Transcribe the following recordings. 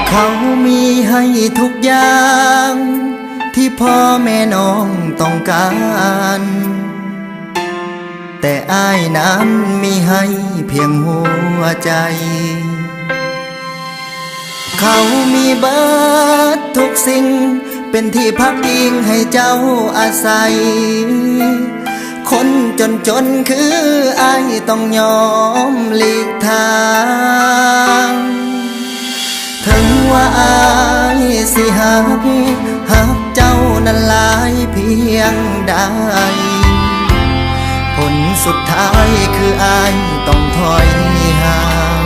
เขามีให้ทุกอย่างที่พ่อแม่น้องต้องการแต่อ้ายนั้นมีให้เพียงหัวใจเขามีเบิดทุกสิ่งเป็นที่พักพิงให้เจ้าอาศัยคนจนคืออ้ายต้องยอมหลีกทางถึงว่าอ้ายสิหักเจ้านั้นหลายเพียงใดผลสุดท้ายคืออ้ายต้องถอยห่าง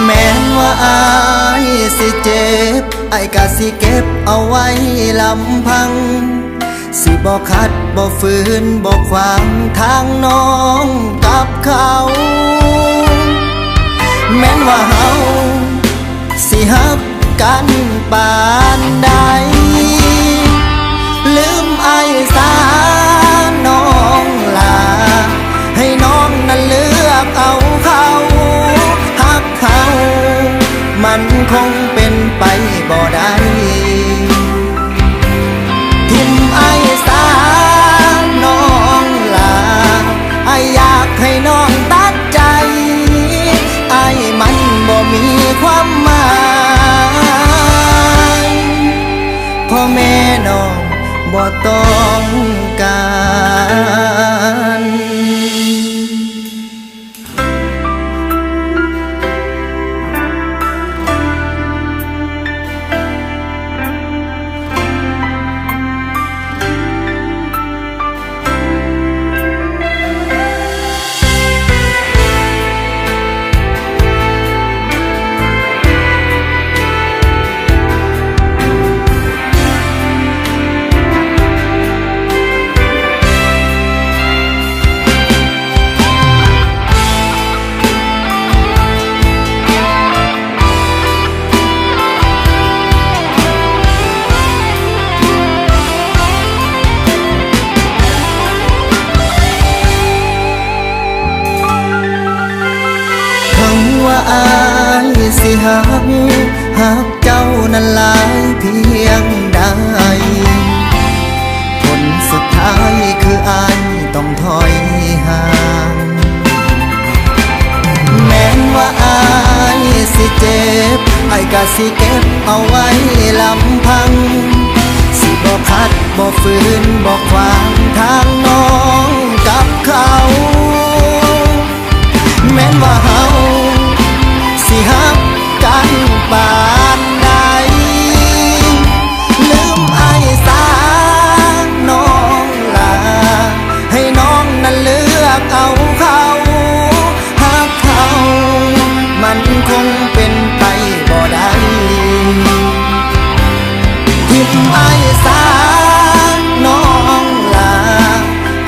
แม้ว่าอ้ายสิเจ็บอ้ายก็สิเก็บเอาไว้ลำพังสิบ่ขัดบ่ฝืนบ่ขวางทางน้องกับเขาแม้ว่าเฮาสิฮักกันปานใดลืมอ้ายซาน้องลาให้น้องนั้นเลือกเอาเขาฮักเขามันคงเป็นไปบ่ได้ทิมอ้ายซาน้องลาอ้ายอยากให้น้องตัดใจอ้ายมันบ่มีความหมายพ่อแม่น้องบ่ต้องการอ้ายสิหักเจ้านั้นหลายเพียงใดผลสุดท้ายคืออ้ายต้องถอยห่างแม้ว่าอ้ายสิเจ็บอ้ายก็สิเก็บเอาไว้ลำพังสิบ่ขัดบ่ฝืนบ่ขวางทางน้องกับเขาแม้ว่าเฮาสิฮักกันปานใดลืมอ้ายซาน้องลาให้น้องนั้นเลือกเอาเขาฮักเขามันคงเป็นไปบ่ได้ทิมอ้ายซาน้องลา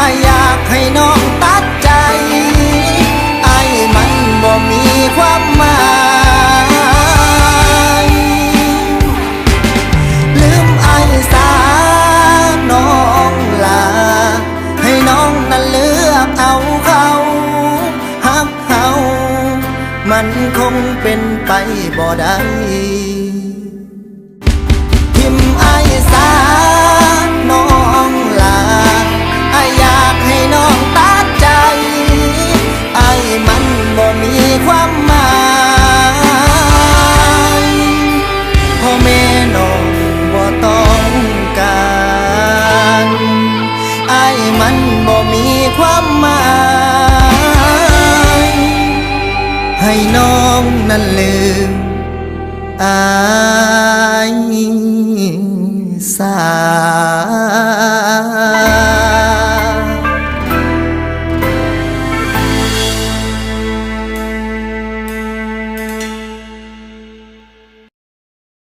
อ้ายอยากให้น้องตัดใจอ้ายมันบ่มีความหมายลืมอ้ายซาน้องลาให้น้องนั้นเลือกเอาเขาฮักเขามันคงเป็นไปบ่ได้ทิมอ้ายซาน้องลาอ้ายอยากให้น้องตัดใจอ้ายมันบ่มีความหมายพ่อแม่น้องบ่ต้องการอ้ายมันบ่มีความหมายให้น้องนั้นลืมอ้ายสา